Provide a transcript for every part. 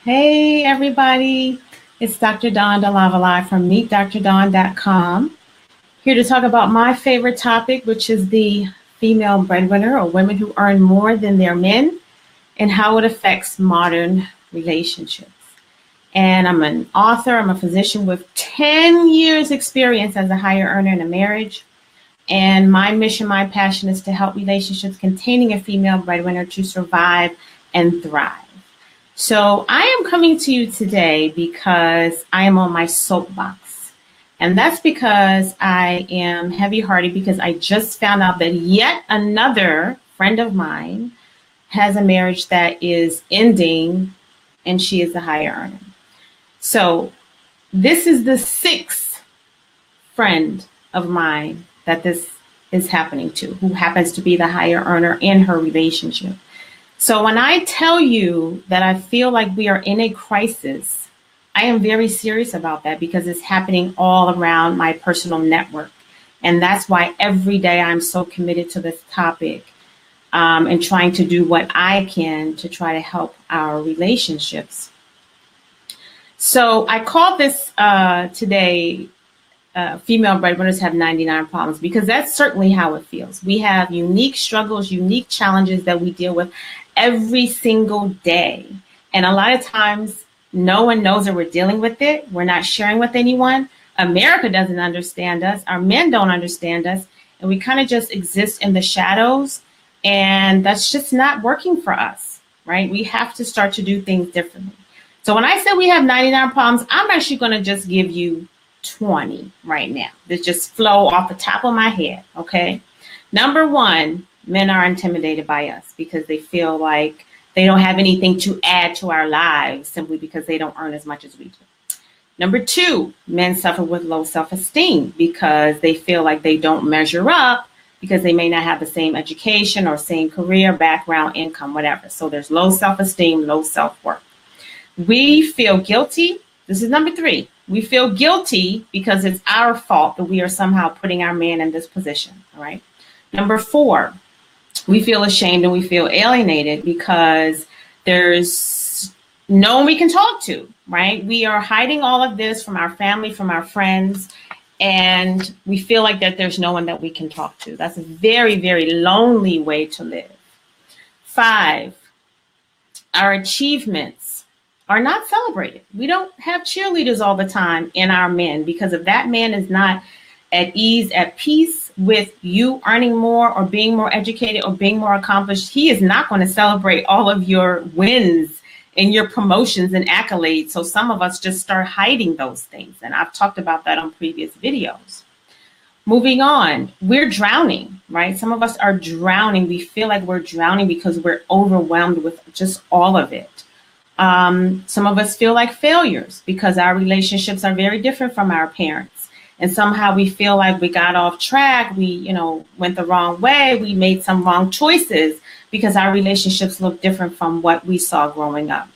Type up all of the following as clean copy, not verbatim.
Hey, everybody. It's Dr. Dawn DeLavalai from MeetDrDawn.com, here to talk about my favorite topic, which is the female breadwinner, or women who earn more than their men, and how it affects modern relationships. And I'm an author, I'm a physician with 10 years experience as a higher earner in a marriage. And my mission, my passion is to help relationships containing a female breadwinner to survive and thrive. So I am coming to you today because I am on my soapbox. And that's because I am heavy-hearted because I just found out that yet another friend of mine has a marriage that is ending and she is the higher earner. So this is the sixth friend of mine that this is happening to, who happens to be the higher earner in her relationship. So when I tell you that I feel like we are in a crisis, I am very serious about that because it's happening all around my personal network. And that's why every day I'm so committed to this topic and trying to do what I can to try to help our relationships. So I called this today, Female Breadwinners Have 99 Problems, because that's certainly how it feels. We have unique struggles, unique challenges that we deal with every single day. And a lot of times, no one knows that we're dealing with it. We're not sharing with anyone. America doesn't understand us. Our men don't understand us. And we kind of just exist in the shadows. And that's just not working for us, right? We have to start to do things differently. So when I said we have 99 problems, I'm actually going to just give you 20 right now that just flow off the top of my head. Okay. Number one, men are intimidated by us because they feel like they don't have anything to add to our lives simply because they don't earn as much as we do. Number two, men suffer with low self-esteem because they feel like they don't measure up because they may not have the same education or same career, background, income, whatever. So there's low self-esteem, low self-worth. We feel guilty. This is number three. We feel guilty because it's our fault that we are somehow putting our man in this position. All right. Number four, we feel ashamed and we feel alienated because there's no one we can talk to, right? We are hiding all of this from our family, from our friends, and we feel like that there's no one that we can talk to. That's a very, very lonely way to live. Five, our achievements are not celebrated. We don't have cheerleaders all the time in our men because if that man is not at ease, at peace with you earning more or being more educated or being more accomplished, he is not going to celebrate all of your wins and your promotions and accolades. So some of us just start hiding those things. And I've talked about that on previous videos. Moving on, we're drowning, right? Some of us are drowning. We feel like we're drowning because we're overwhelmed with just all of it. Some of us feel like failures because our relationships are very different from our parents. And somehow we feel like we got off track. We, went the wrong way. We made some wrong choices because our relationships look different from what we saw growing up.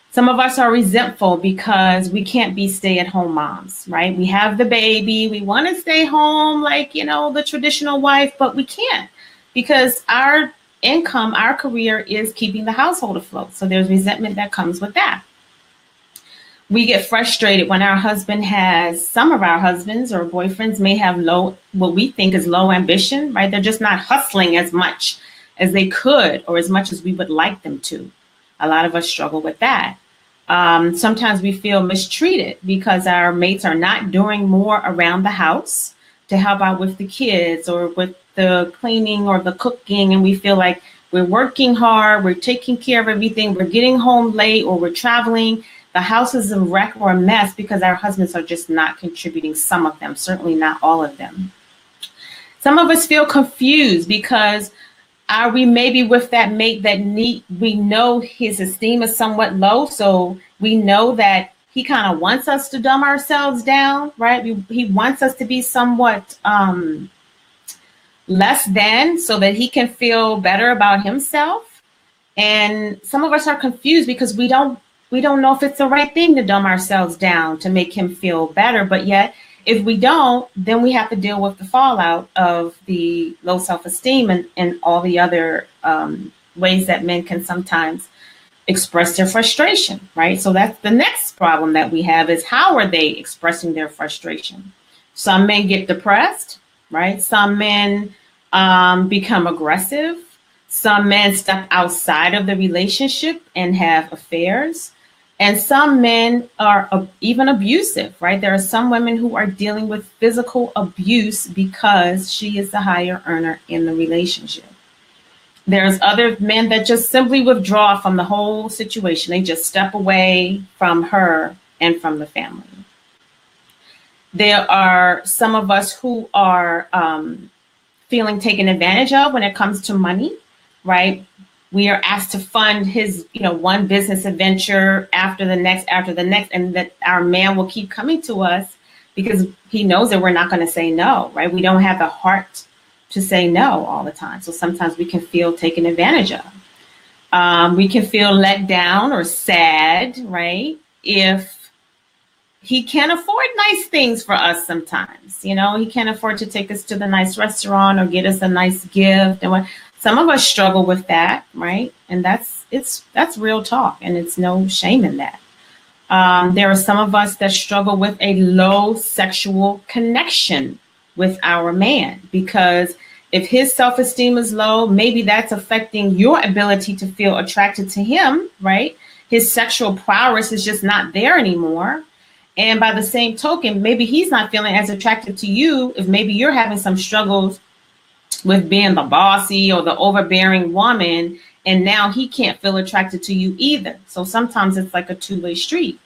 Some of us are resentful because we can't be stay-at-home moms, right? We have the baby. We want to stay home like, the traditional wife, but we can't because our income, our career is keeping the household afloat. So there's resentment that comes with that. We get frustrated when some of our husbands or boyfriends may have what we think is low ambition, right? They're just not hustling as much as they could or as much as we would like them to. A lot of us struggle with that. Sometimes we feel mistreated because our mates are not doing more around the house to help out with the kids or with the cleaning or the cooking. And we feel like we're working hard, we're taking care of everything, we're getting home late or we're traveling. The house is a wreck or a mess because our husbands are just not contributing, some of them, certainly not all of them. Some of us feel confused because we may be with that mate that we know his esteem is somewhat low. So we know that he kind of wants us to dumb ourselves down, right? He wants us to be somewhat less than so that he can feel better about himself. And some of us are confused because we don't know if it's the right thing to dumb ourselves down to make him feel better. But yet, if we don't, then we have to deal with the fallout of the low self-esteem and all the other ways that men can sometimes express their frustration, right? So that's the next problem that we have is how are they expressing their frustration? Some men get depressed, right? Some men become aggressive. Some men step outside of the relationship and have affairs. And some men are even abusive, right? There are some women who are dealing with physical abuse because she is the higher earner in the relationship. There's other men that just simply withdraw from the whole situation. They just step away from her and from the family. There are some of us who are feeling taken advantage of when it comes to money, right? We are asked to fund his, one business adventure after the next, and that our man will keep coming to us because he knows that we're not going to say no, right? We don't have the heart to say no all the time. So sometimes we can feel taken advantage of. We can feel let down or sad, right? If he can't afford nice things for us sometimes, he can't afford to take us to the nice restaurant or get us a nice gift. And some of us struggle with that, right? And that's real talk, and it's no shame in that. There are some of us that struggle with a low sexual connection with our man, because if his self-esteem is low, maybe that's affecting your ability to feel attracted to him, right? His sexual prowess is just not there anymore. And by the same token, maybe he's not feeling as attracted to you if maybe you're having some struggles with being the bossy or the overbearing woman, and now he can't feel attracted to you either. So sometimes it's like a two-way street.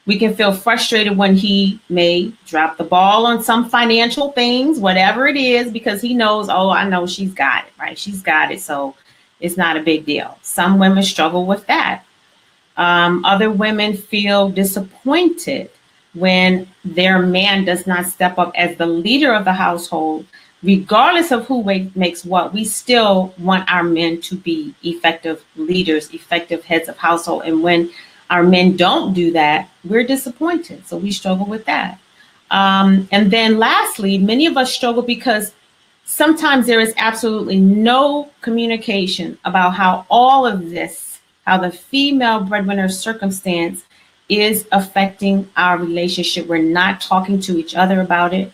We can feel frustrated when he may drop the ball on some financial things, whatever it is, because he knows, oh, I know she's got it, right? She's got it, so it's not a big deal. Some women struggle with that. Other women feel disappointed when their man does not step up as the leader of the household. Regardless of who makes what, we still want our men to be effective leaders, effective heads of household. And when our men don't do that, we're disappointed. So we struggle with that. And then lastly, many of us struggle because sometimes there is absolutely no communication about how all of this, how the female breadwinner circumstance is affecting our relationship. We're not talking to each other about it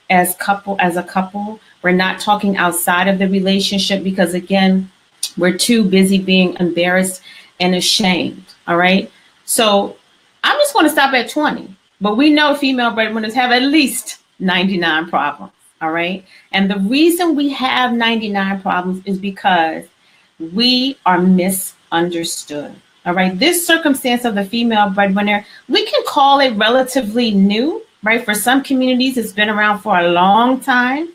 as a couple. We're not talking outside of the relationship because, again, we're too busy being embarrassed and ashamed. All right. So I'm just going to stop at 20, but we know female breadwinners have at least 99 problems. All right. And the reason we have 99 problems is because we are misunderstood. All right. This circumstance of the female breadwinner, we can call it relatively new, right? For some communities, it's been around for a long time.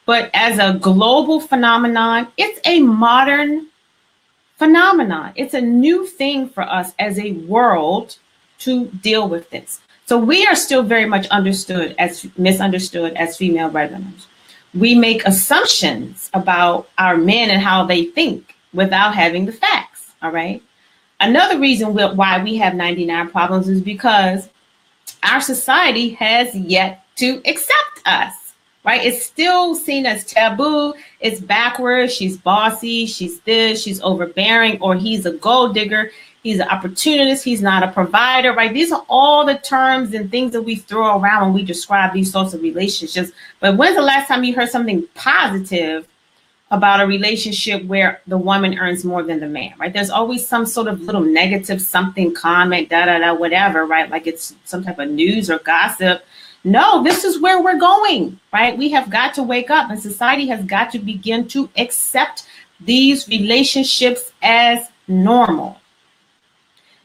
But as a global phenomenon, it's a modern phenomenon. It's a new thing for us as a world to deal with this. So we are still very much misunderstood as female breadwinners. We make assumptions about our men and how they think without having the facts. All right. Another reason why we have 99 problems is because our society has yet to accept us. Right? It's still seen as taboo. It's backwards. She's bossy. She's this. She's overbearing. Or he's a gold digger. He's an opportunist. He's not a provider. Right? These are all the terms and things that we throw around when we describe these sorts of relationships. But when's the last time you heard something positive about a relationship where the woman earns more than the man? Right? There's always some sort of little negative something, comment, whatever. Right? Like it's some type of news or gossip. No, this is where we're going, right? We have got to wake up, and society has got to begin to accept these relationships as normal.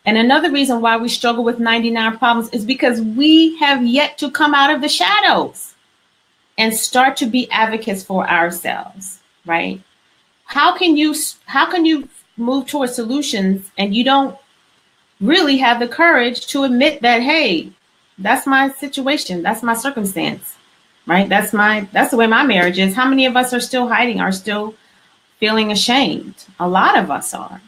And another reason why we struggle with 99 problems is because we have yet to come out of the shadows and start to be advocates for ourselves, right? How can you move towards solutions and you don't really have the courage to admit that, hey, that's my situation. That's my circumstance, right? That's the way my marriage is. How many of us are still hiding, are still feeling ashamed? A lot of us are.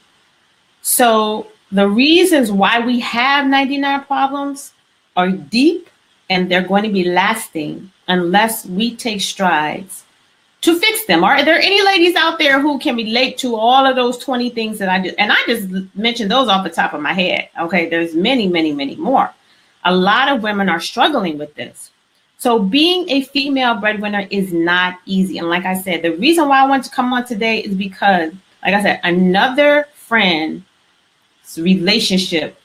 So the reasons why we have 99 problems are deep, and they're going to be lasting unless we take strides to fix them. Are there any ladies out there who can relate to all of those 20 things that I did? And I just mentioned those off the top of my head. Okay, there's many, many, many more. A lot of women are struggling with this. So being a female breadwinner is not easy. And like I said, the reason why I wanted to come on today is because, like I said, another friend's relationship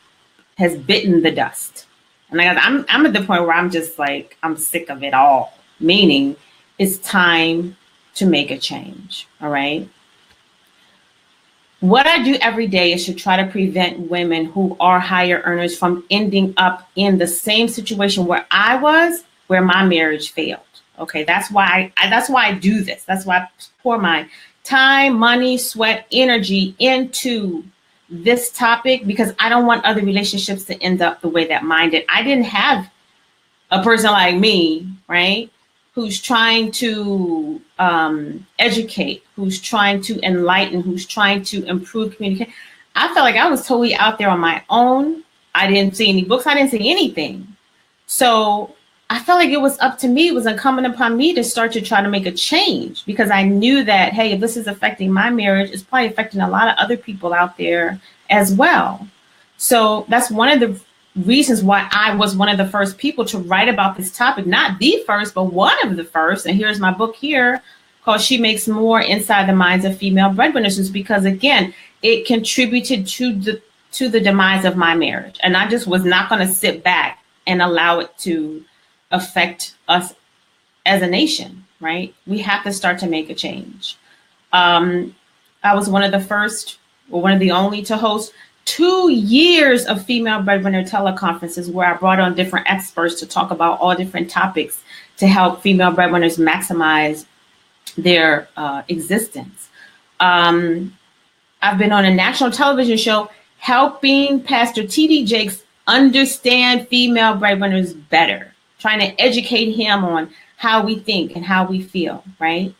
has bitten the dust. And like I'm at the point where I'm just like, I'm sick of it all. Meaning it's time to make a change. All right. What I do every day is to try to prevent women who are higher earners from ending up in the same situation where I was, where my marriage failed. Okay, that's why I do this. That's why I pour my time, money, sweat, energy into this topic, because I don't want other relationships to end up the way that mine did. I didn't have a person like me, right, who's trying to educate, who's trying to enlighten, who's trying to improve communication. I felt like I was totally out there on my own. I didn't see any books. I didn't see anything. So I felt like it was up to me. It was incumbent upon me to start to try to make a change, because I knew that, hey, if this is affecting my marriage, it's probably affecting a lot of other people out there as well. So that's one of the reasons why I was one of the first people to write about this topic. Not the first, but one of the first. And here's my book here called She Makes More Inside the Minds of Female Breadwinners, is because, again, it contributed to the demise of my marriage. And I just was not going to sit back and allow it to affect us as a nation, right? We have to start to make a change. I was one of the first, or one of the only, to host 2 years of female breadwinner teleconferences, where I brought on different experts to talk about all different topics to help female breadwinners maximize their existence. I've been on a national television show helping Pastor T.D. Jakes understand female breadwinners better, trying to educate him on how we think and how we feel, right?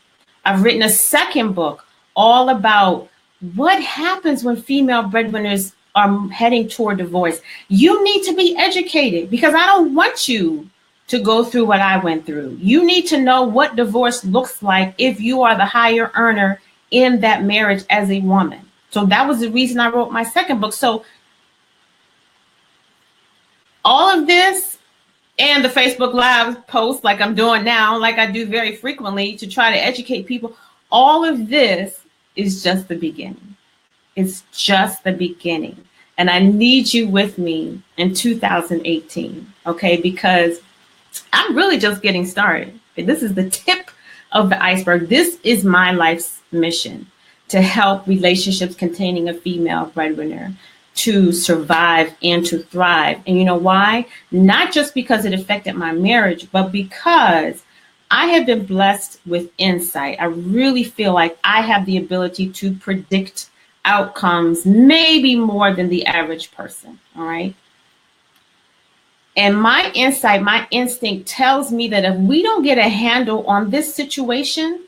I've written a second book all about what happens when female breadwinners are heading toward divorce. You need to be educated, because I don't want you to go through what I went through. You need to know what divorce looks like if you are the higher earner in that marriage as a woman. So that was the reason I wrote my second book. So all of this, and the Facebook Live post like I'm doing now, like I do very frequently to try to educate people, all of this is just the beginning. It's just the beginning. And I need you with me in 2018, okay? Because I'm really just getting started. This is the tip of the iceberg. This is my life's mission, to help relationships containing a female breadwinner to survive and to thrive. And you know why? Not just because it affected my marriage, but because I have been blessed with insight. I really feel like I have the ability to predict outcomes, maybe more than the average person. All right. And my insight, my instinct tells me that if we don't get a handle on this situation,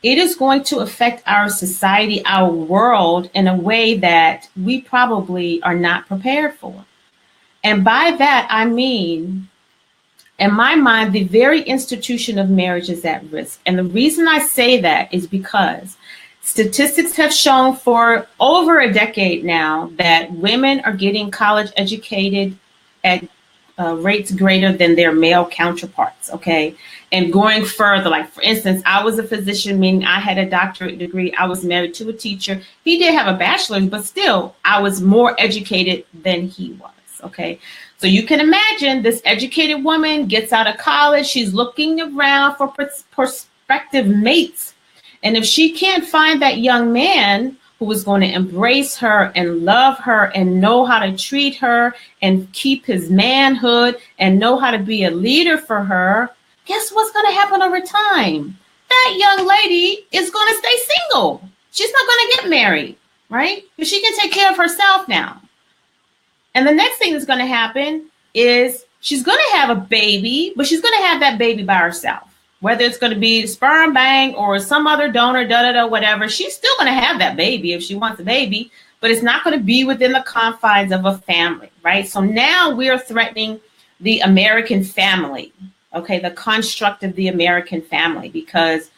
it is going to affect our society, our world, in a way that we probably are not prepared for. And by that, I mean, in my mind, the very institution of marriage is at risk. And the reason I say that is because statistics have shown for over a decade now that women are getting college educated at rates greater than their male counterparts, okay? And going further, like for instance, I was a physician, meaning I had a doctorate degree. I was married to a teacher. He did have a bachelor's, but still, I was more educated than he was, okay? So you can imagine this educated woman gets out of college. She's looking around for prospective mates. And if she can't find that young man who is going to embrace her and love her and know how to treat her and keep his manhood and know how to be a leader for her, guess what's going to happen over time? That young lady is going to stay single. She's not going to get married, right? Because she can take care of herself now. And the next thing that's going to happen is she's going to have a baby, but she's going to have that baby by herself. Whether it's going to be sperm bank or some other donor, whatever, she's still going to have that baby if she wants a baby, but it's not going to be within the confines of a family, right? So now we're threatening the American family, okay, the construct of the American family, because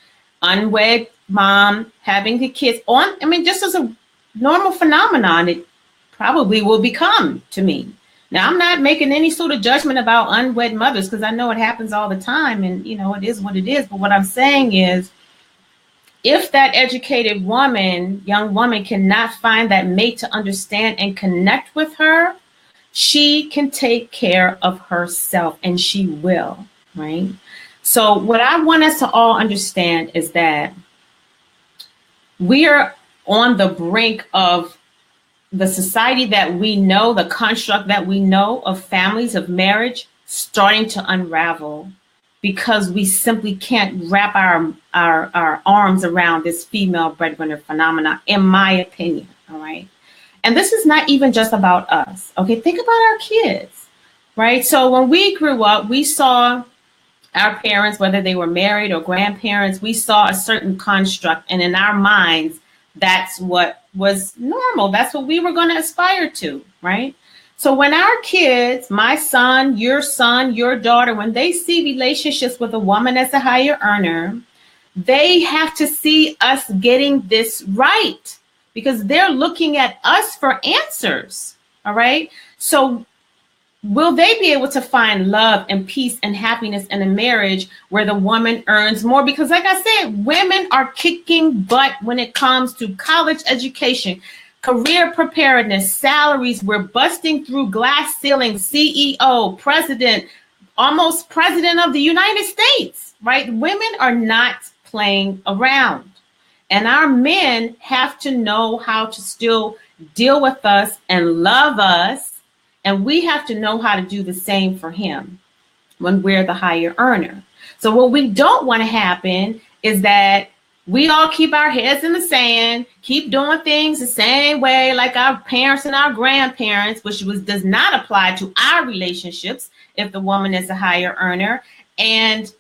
unwed mom having the kids on, I mean, just as a normal phenomenon, it probably will become to me. Now, I'm not making any sort of judgment about unwed mothers because I know it happens all the time and, you know, it is what it is. But what I'm saying is, if that educated woman, young woman, cannot find that mate to understand and connect with her, she can take care of herself, and she will, right? So what I want us to all understand is that we are on the brink of the society that we know, the construct that we know of families, of marriage, starting to unravel because we simply can't wrap our arms around this female breadwinner phenomena, in my opinion, all right? And this is not even just about us, okay? Think about our kids, right? So when we grew up, we saw our parents, whether they were married or grandparents, we saw a certain construct, and in our minds, that's what was normal. That's what we were going to aspire to, right? So when our kids, my son, your daughter, when they see relationships with a woman as a higher earner, they have to see us getting this right because they're looking at us for answers, all right? So will they be able to find love and peace and happiness in a marriage where the woman earns more? Because like I said, women are kicking butt when it comes to college education, career preparedness, salaries. We're busting through glass ceilings, CEO, president, almost president of the United States, right? Women are not playing around. And our men have to know how to still deal with us and love us. And we have to know how to do the same for him when we're the higher earner. So what we don't want to happen is that we all keep our heads in the sand, keep doing things the same way like our parents and our grandparents, which does not apply to our relationships if the woman is a higher earner. And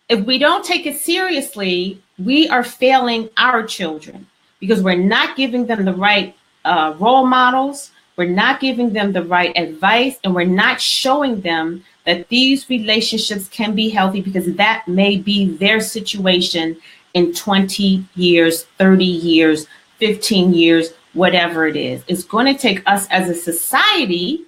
if we don't take it seriously, we are failing our children because we're not giving them the right role models. We're not giving them the right advice, and we're not showing them that these relationships can be healthy because that may be their situation in 20 years, 30 years, 15 years, whatever it is. It's going to take us as a society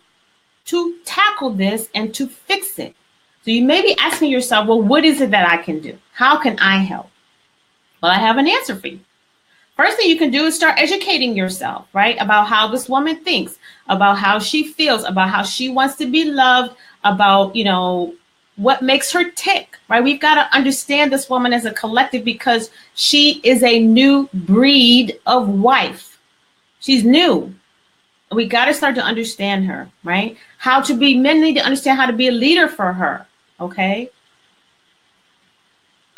to tackle this and to fix it. So you may be asking yourself, well, what is it that I can do? How can I help? Well, I have an answer for you. First thing you can do is start educating yourself, right? About how this woman thinks, about how she feels, about how she wants to be loved, about, you know, what makes her tick, right? We've got to understand this woman as a collective because she is a new breed of wife. She's new. We got to start to understand her, right? Men need to understand how to be a leader for her, okay?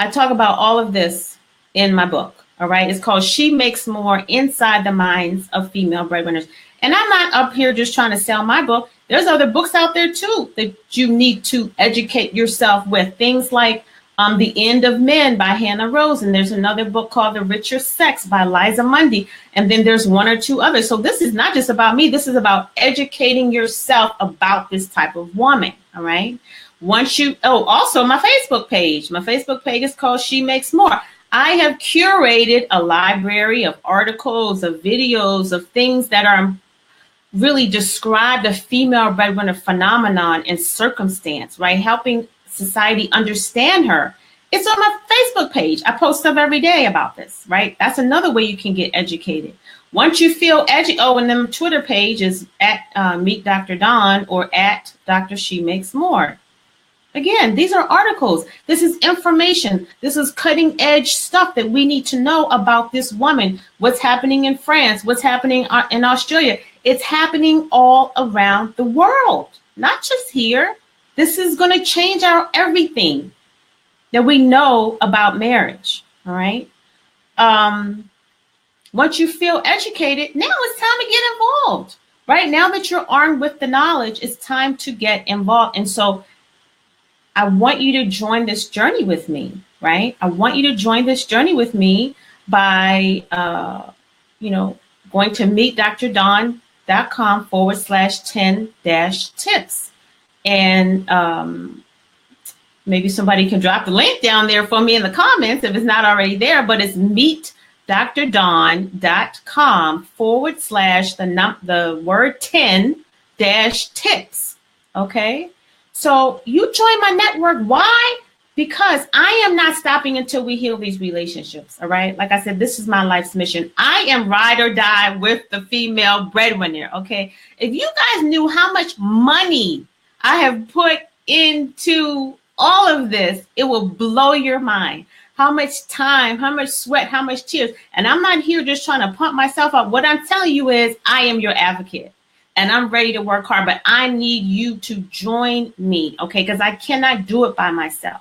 I talk about all of this in my book. All right. It's called She Makes More Inside the Minds of Female Breadwinners. And I'm not up here just trying to sell my book. There's other books out there, too, that you need to educate yourself with. Things like The End of Men by Hannah Rose. And there's another book called The Richer Sex by Liza Mundy. And then there's one or two others. So this is not just about me. This is about educating yourself about this type of woman. All right. Also my Facebook page. My Facebook page is called She Makes More. I have curated a library of articles, of videos, of things that are really describe the female breadwinner phenomenon and circumstance, right? Helping society understand her. It's on my Facebook page. I post stuff every day about this, right? That's another way you can get educated. Once you feel and then Twitter page is at Meet Dr. Dawn or at Dr. She Makes More. Again, these are articles. This is information. This is cutting edge stuff that we need to know about this woman. What's happening in France? What's happening in Australia? It's happening all around the world, not just here. This is going to change our everything that we know about marriage. All right. Once you feel educated, now it's time to get involved. Right now that you're armed with the knowledge, it's time to get involved. And so I want you to join this journey with me, right? I want you to join this journey with me by, going to meetdrdawn.com/10-tips. And Maybe somebody can drop the link down there for me in the comments if it's not already there, but it's meetdrdawn.com/ the word 10-tips. Okay. So you join my network. Why? Because I am not stopping until we heal these relationships. All right. Like I said, this is my life's mission. I am ride or die with the female breadwinner. Okay. If you guys knew how much money I have put into all of this, it will blow your mind. How much time, how much sweat, how much tears. And I'm not here just trying to pump myself up. What I'm telling you is I am your advocate and I'm ready to work hard, but I need you to join me. Okay. Because I cannot do it by myself.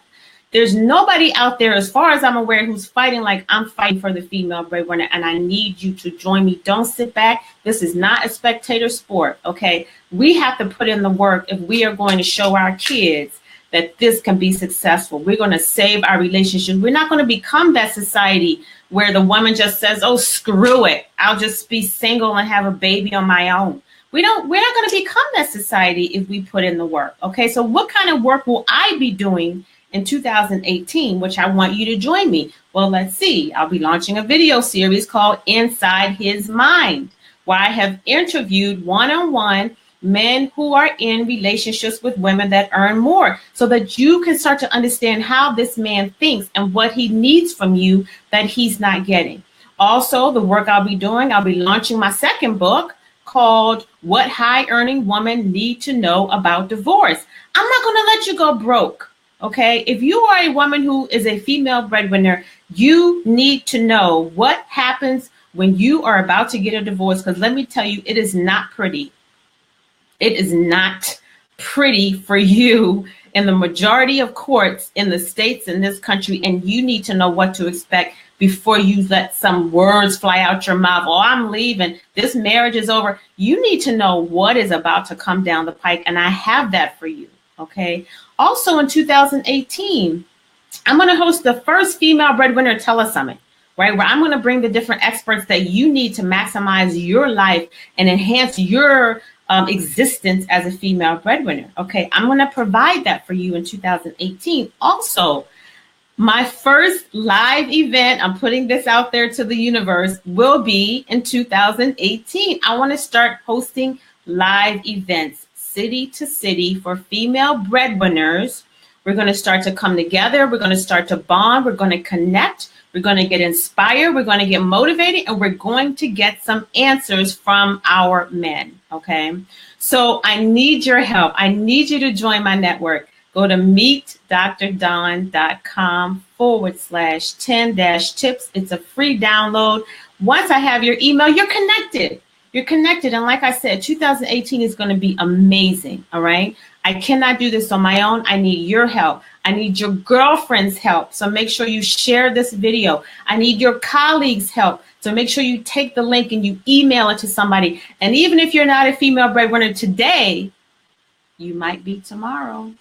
There's nobody out there, as far as I'm aware, who's fighting like I'm fighting for the female breadwinner, and I need you to join me. Don't sit back. This is not a spectator sport, okay? We have to put in the work if we are going to show our kids that this can be successful. We're going to save our relationships. We're not going to become that society where the woman just says, oh, screw it. I'll just be single and have a baby on my own. We're not going to become that society if we put in the work, okay? So what kind of work will I be doing in 2018, which I want you to join me? Well, let's see. I'll be launching a video series called Inside His Mind, where I have interviewed one-on-one men who are in relationships with women that earn more, so that you can start to understand how this man thinks and what he needs from you that he's not getting. Also, the work I'll be doing, I'll be launching my second book called What High Earning Women Need to Know About Divorce. I'm not going to let you go broke. Okay, if you are a woman who is a female breadwinner, you need to know what happens when you are about to get a divorce. Because let me tell you, it is not pretty. It is not pretty for you in the majority of courts in the states in this country. And you need to know what to expect before you let some words fly out your mouth. Oh, I'm leaving. This marriage is over. You need to know what is about to come down the pike. And I have that for you. Okay. Also in 2018, I'm going to host the first female breadwinner telesummit, right? Where I'm going to bring the different experts that you need to maximize your life and enhance your existence as a female breadwinner. Okay. I'm going to provide that for you in 2018. Also, my first live event, I'm putting this out there to the universe, will be in 2018. I want to start hosting live events, city to city, for female breadwinners. We're going to start to come together. We're going to start to bond. We're going to connect. We're going to get inspired. We're going to get motivated, and we're going to get some answers from our men. Okay. So I need your help. I need you to join my network. Go to meetdrdawn.com/10-tips. It's a free download. Once I have your email, you're connected. You're connected. And like I said, 2018 is going to be amazing. All right. I cannot do this on my own. I need your help. I need your girlfriend's help. So make sure you share this video. I need your colleagues' help. So make sure you take the link and you email it to somebody. And even if you're not a female breadwinner today, you might be tomorrow.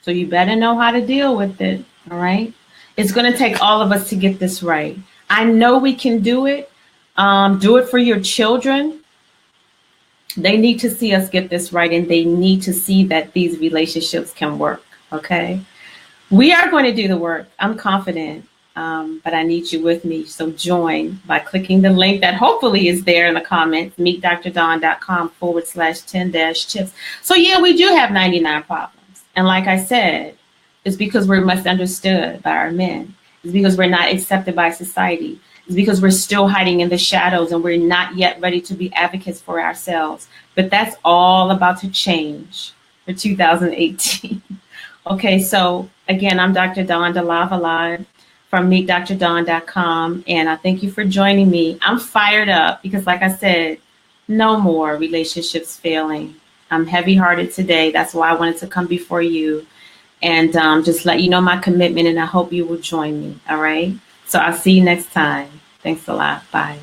So you better know how to deal with it. All right. It's going to take all of us to get this right. I know we can do it. Do it for your children. They need to see us get this right, and they need to see that these relationships can work. Okay. We are going to do the work. I'm confident, but I need you with me. So join by clicking the link that hopefully is there in the comments, meetdrdawn.com/10-tips. So yeah, we do have 99 problems. And like I said, it's because we're misunderstood by our men. It's because we're not accepted by society. It's because we're still hiding in the shadows and we're not yet ready to be advocates for ourselves. But that's all about to change for 2018. Okay, so again, I'm Dr. Dawn DeLavalade from meetdrdawn.com, and I thank you for joining me. I'm fired up because, like I said, no more relationships failing. I'm heavy-hearted today. That's why I wanted to come before you and just let you know my commitment, and I hope you will join me. All right. So I'll see you next time. Thanks a lot. Bye.